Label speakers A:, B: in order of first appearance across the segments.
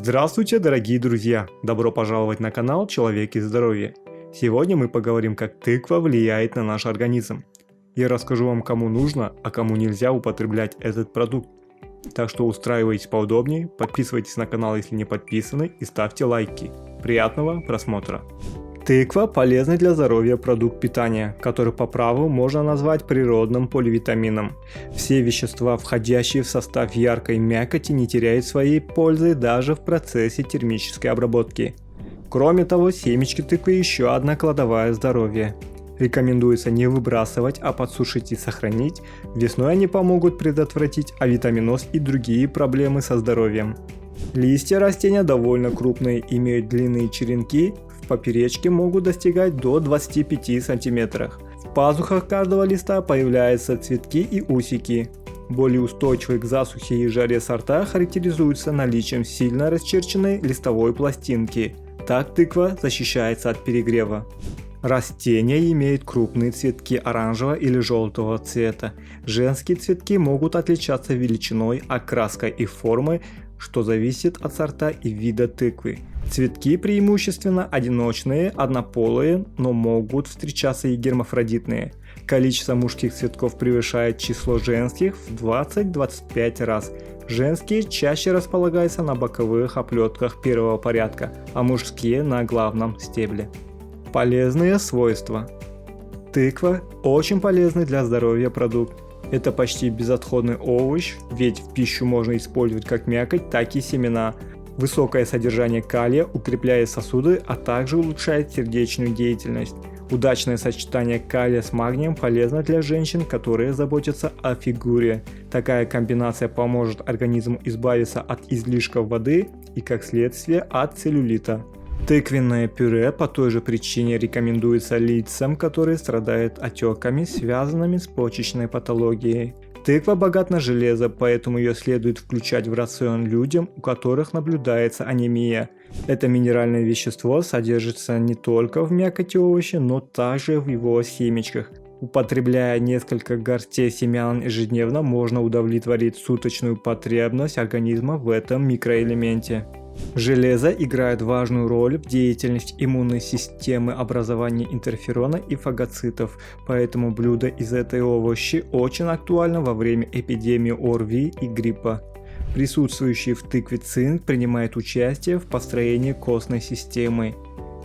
A: Здравствуйте, дорогие друзья! Добро пожаловать на канал Человек и Здоровье. Сегодня мы поговорим, как тыква влияет на наш организм. Я расскажу вам, кому нужно, а кому нельзя употреблять этот продукт. Так что устраивайтесь поудобнее, подписывайтесь на канал, если не подписаны, и ставьте лайки. Приятного просмотра! Тыква – полезный для здоровья продукт питания, который по праву можно назвать природным поливитамином. Все вещества, входящие в состав яркой мякоти, не теряют своей пользы даже в процессе термической обработки. Кроме того, семечки тыквы еще одна кладовая здоровья. Рекомендуется не выбрасывать, а подсушить и сохранить. Весной они помогут предотвратить авитаминоз и другие проблемы со здоровьем. Листья растения довольно крупные, имеют длинные черенки, в поперечке могут достигать до 25 см. В пазухах каждого листа появляются цветки и усики. Более устойчивые к засухе и жаре сорта характеризуются наличием сильно расчерченной листовой пластинки. Так тыква защищается от перегрева. Растения имеют крупные цветки оранжевого или желтого цвета. Женские цветки могут отличаться величиной, окраской и формой, что зависит от сорта и вида тыквы. Цветки преимущественно одиночные, однополые, но могут встречаться и гермафродитные. Количество мужских цветков превышает число женских в 20-25 раз. Женские чаще располагаются на боковых оплетках первого порядка, а мужские на главном стебле. Полезные свойства. Тыква – очень полезный для здоровья продукт. Это почти безотходный овощ, ведь в пищу можно использовать как мякоть, так и семена. Высокое содержание калия укрепляет сосуды, а также улучшает сердечную деятельность. Удачное сочетание калия с магнием полезно для женщин, которые заботятся о фигуре. Такая комбинация поможет организму избавиться от излишков воды и, как следствие, от целлюлита. Тыквенное пюре по той же причине рекомендуется лицам, которые страдают отеками, связанными с почечной патологией. Тыква богата на железо, поэтому ее следует включать в рацион людям, у которых наблюдается анемия. Это минеральное вещество содержится не только в мякоти овоща, но также в его семечках. Употребляя несколько горстей семян ежедневно, можно удовлетворить суточную потребность организма в этом микроэлементе. Железо играет важную роль в деятельности иммунной системы, образовании интерферона и фагоцитов, поэтому блюдо из этой овощи очень актуально во время эпидемии ОРВИ и гриппа. Присутствующий в тыкве цинк принимает участие в построении костной системы.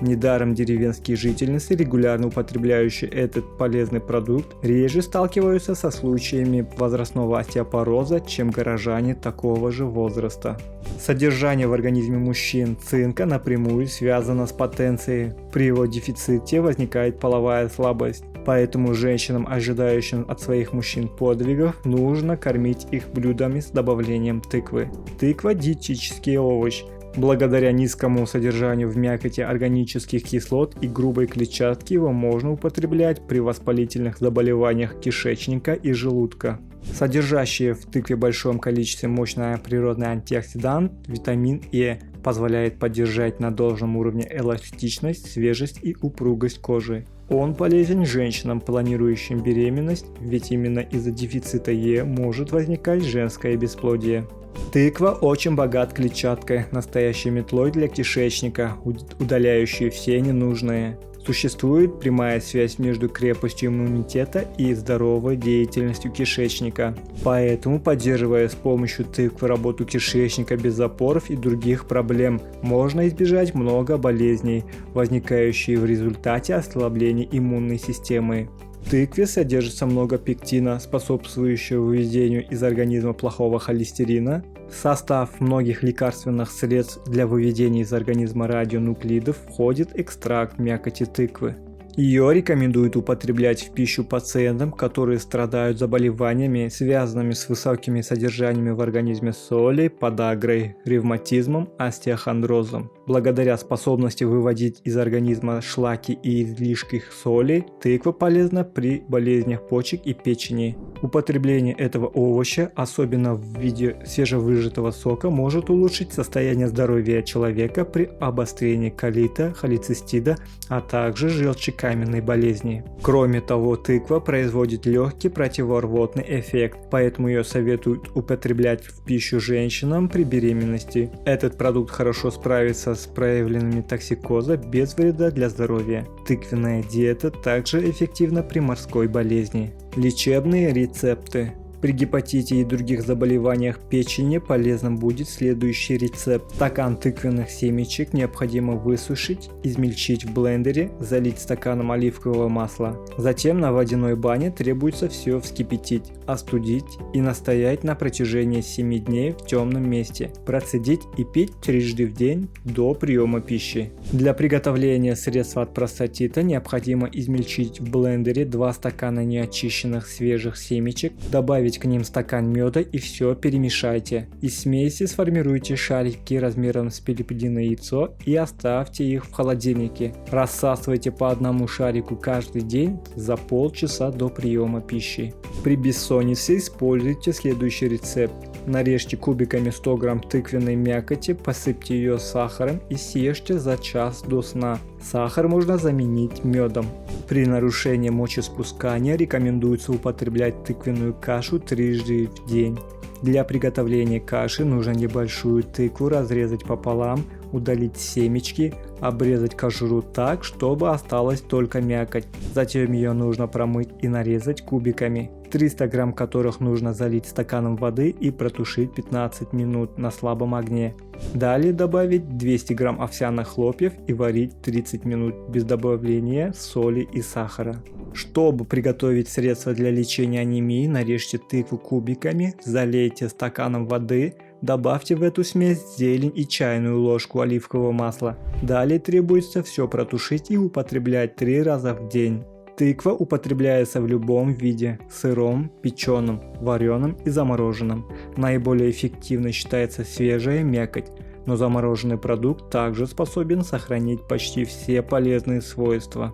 A: Недаром деревенские жительницы, регулярно употребляющие этот полезный продукт, реже сталкиваются со случаями возрастного остеопороза, чем горожане такого же возраста. Содержание в организме мужчин цинка напрямую связано с потенцией. При его дефиците возникает половая слабость, поэтому женщинам, ожидающим от своих мужчин подвигов, нужно кормить их блюдами с добавлением тыквы. Тыква – диетический овощ. Благодаря низкому содержанию в мякоти органических кислот и грубой клетчатки его можно употреблять при воспалительных заболеваниях кишечника и желудка. Содержащий в тыкве в большом количестве мощный природный антиоксидант витамин Е позволяет поддержать на должном уровне эластичность, свежесть и упругость кожи. Он полезен женщинам, планирующим беременность, ведь именно из-за дефицита Е может возникать женское бесплодие. Тыква очень богат клетчаткой, настоящей метлой для кишечника, удаляющей все ненужные. Существует прямая связь между крепостью иммунитета и здоровой деятельностью кишечника. Поэтому, поддерживая с помощью тыквы работу кишечника без запоров и других проблем, можно избежать много болезней, возникающих в результате ослабления иммунной системы. В тыкве содержится много пектина, способствующего выведению из организма плохого холестерина. В состав многих лекарственных средств для выведения из организма радионуклидов входит экстракт мякоти тыквы. Ее рекомендуют употреблять в пищу пациентам, которые страдают заболеваниями, связанными с высокими содержаниями в организме соли, подагрой, ревматизмом, остеохондрозом. Благодаря способности выводить из организма шлаки и излишки соли, тыква полезна при болезнях почек и печени. Употребление этого овоща, особенно в виде свежевыжатого сока, может улучшить состояние здоровья человека при обострении колита, холецистита, а также желчекаменной болезни. Кроме того, тыква производит легкий противорвотный эффект, поэтому ее советуют употреблять в пищу женщинам при беременности. Этот продукт хорошо справится с проявлениями токсикоза без вреда для здоровья. Тыквенная диета также эффективна при морской болезни. Лечебные рецепты. При гепатите и других заболеваниях печени полезным будет следующий рецепт. Стакан тыквенных семечек необходимо высушить, измельчить в блендере, залить стаканом оливкового масла. Затем на водяной бане требуется все вскипятить, остудить и настоять на протяжении 7 дней в темном месте. Процедить и пить трижды в день до приема пищи. Для приготовления средства от простатита необходимо измельчить в блендере 2 стакана неочищенных свежих семечек, добавить к ним стакан меда и все перемешайте. Из смеси сформируйте шарики размером с перепелиное яйцо и оставьте их в холодильнике. Рассасывайте по одному шарику каждый день за полчаса до приема пищи. При бессоннице используйте следующий рецепт. Нарежьте кубиками 100 грамм тыквенной мякоти, посыпьте ее сахаром и съешьте за час до сна. Сахар можно заменить медом. При нарушении мочеиспускания рекомендуется употреблять тыквенную кашу трижды в день. Для приготовления каши нужно небольшую тыкву разрезать пополам, удалить семечки, обрезать кожуру так, чтобы осталась только мякоть. Затем ее нужно промыть и нарезать кубиками, 300 грамм которых нужно залить стаканом воды и протушить 15 минут на слабом огне. Далее добавить 200 грамм овсяных хлопьев и варить 30 минут без добавления соли и сахара. Чтобы приготовить средство для лечения анемии, нарежьте тыкву кубиками, залейте стаканом воды, добавьте в эту смесь зелень и чайную ложку оливкового масла. Далее требуется все протушить и употреблять 3 раза в день. Тыква употребляется в любом виде – сыром, печеном, вареном и замороженном. Наиболее эффективной считается свежая мякоть, но замороженный продукт также способен сохранить почти все полезные свойства.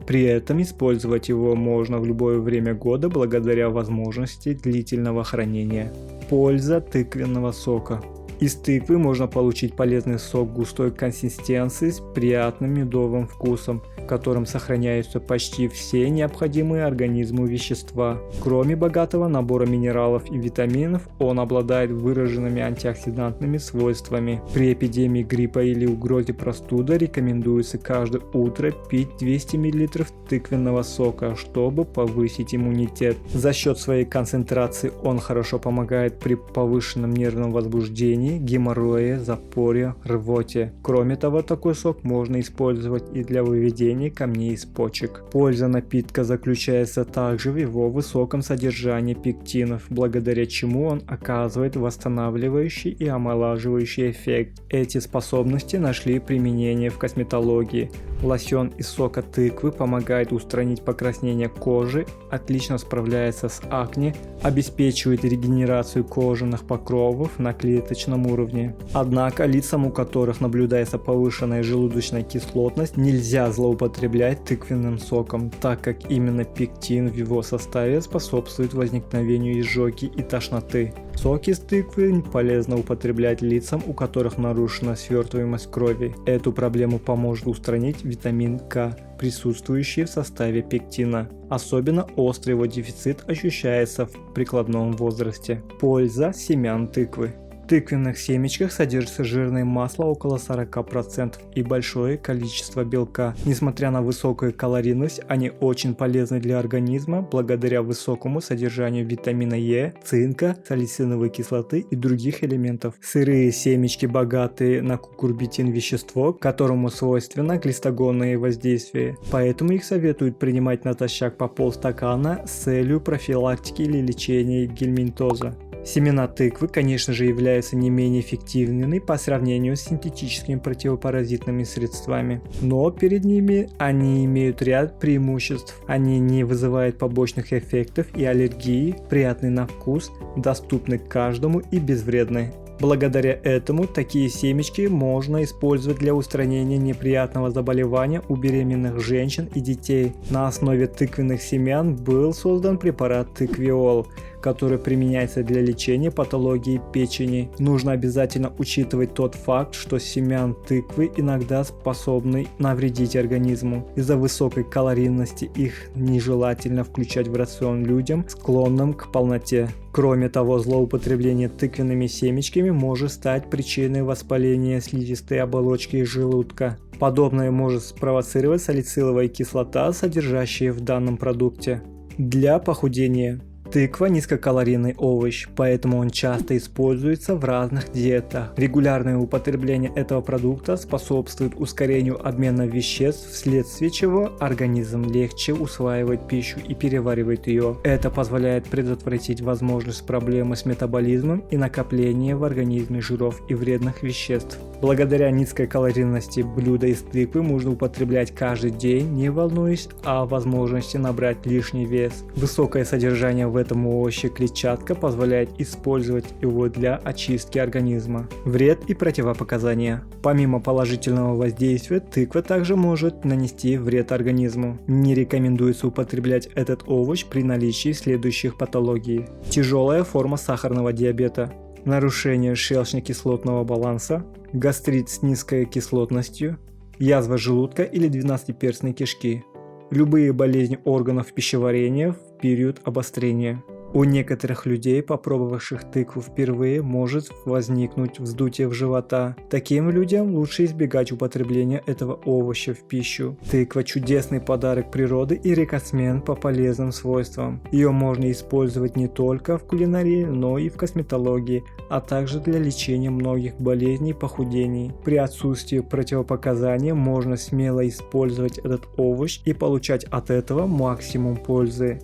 A: При этом использовать его можно в любое время года благодаря возможности длительного хранения. Польза тыквенного сока. Из тыквы можно получить полезный сок густой консистенции с приятным медовым вкусом, в котором сохраняются почти все необходимые организму вещества. Кроме богатого набора минералов и витаминов, он обладает выраженными антиоксидантными свойствами. При эпидемии гриппа или угрозе простуды рекомендуется каждое утро пить 200 мл тыквенного сока, чтобы повысить иммунитет. За счет своей концентрации он хорошо помогает при повышенном нервном возбуждении, геморрое, запоре, рвоте. Кроме того, такой сок можно использовать и для выведения камней из почек. Польза напитка заключается также в его высоком содержании пектинов, благодаря чему он оказывает восстанавливающий и омолаживающий эффект. Эти способности нашли применение в косметологии. Лосьон из сока тыквы помогает устранить покраснение кожи, отлично справляется с акне, обеспечивает регенерацию кожаных покровов на клеточном уровне. Однако лицам, у которых наблюдается повышенная желудочная кислотность, нельзя злоупотреблять тыквенным соком, так как именно пектин в его составе способствует возникновению изжоги и тошноты. Сок из тыквы полезно употреблять лицам, у которых нарушена свертываемость крови. Эту проблему поможет устранить витамин К, присутствующий в составе пектина. Особенно острый его дефицит ощущается в прикладном возрасте. Польза семян тыквы. В тыквенных семечках содержится жирное масло около 40% и большое количество белка. Несмотря на высокую калорийность, они очень полезны для организма благодаря высокому содержанию витамина Е, цинка, салициловой кислоты и других элементов. Сырые семечки богаты на кукурбитин, вещество, которому свойственно глистогонное воздействие. Поэтому их советуют принимать натощак по полстакана с целью профилактики или лечения гельминтоза. Семена тыквы, конечно же, являются не менее эффективными по сравнению с синтетическими противопаразитными средствами, но перед ними они имеют ряд преимуществ. Они не вызывают побочных эффектов и аллергии, приятны на вкус, доступны каждому и безвредны. Благодаря этому такие семечки можно использовать для устранения неприятного заболевания у беременных женщин и детей. На основе тыквенных семян был создан препарат тыквиол, который применяется для лечения патологии печени. Нужно обязательно учитывать тот факт, что семян тыквы иногда способны навредить организму. Из-за высокой калорийности их нежелательно включать в рацион людям, склонным к полноте. Кроме того, злоупотребление тыквенными семечками может стать причиной воспаления слизистой оболочки желудка. Подобное может спровоцировать салициловая кислота, содержащая в данном продукте. Для похудения. Тыква – низкокалорийный овощ, поэтому он часто используется в разных диетах. Регулярное употребление этого продукта способствует ускорению обмена веществ, вследствие чего организм легче усваивает пищу и переваривает ее. Это позволяет предотвратить возможность проблемы с метаболизмом и накопление в организме жиров и вредных веществ. Благодаря низкой калорийности блюда из тыквы можно употреблять каждый день, не волнуясь о возможности набрать лишний вес. Высокое содержание в этом овоще клетчатка позволяет использовать его для очистки организма. Вред и противопоказания. Помимо положительного воздействия, тыква также может нанести вред организму. Не рекомендуется употреблять этот овощ при наличии следующих патологий. Тяжелая форма сахарного диабета, нарушение желчно-кислотного баланса, гастрит с низкой кислотностью, язва желудка или двенадцатиперстной кишки, любые болезни органов пищеварения в период обострения. У некоторых людей, попробовавших тыкву впервые, может возникнуть вздутие в живота. Таким людям лучше избегать употребления этого овоща в пищу. Тыква – чудесный подарок природы и рекордсмен по полезным свойствам. Ее можно использовать не только в кулинарии, но и в косметологии, а также для лечения многих болезней и похудений. При отсутствии противопоказаний можно смело использовать этот овощ и получать от этого максимум пользы.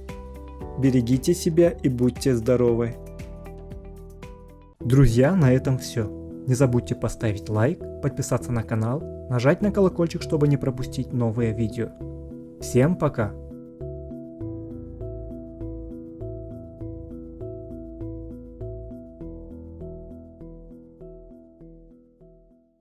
A: Берегите себя и будьте здоровы. Друзья, на этом все. Не забудьте поставить лайк, подписаться на канал, нажать на колокольчик, чтобы не пропустить новые видео. Всем пока!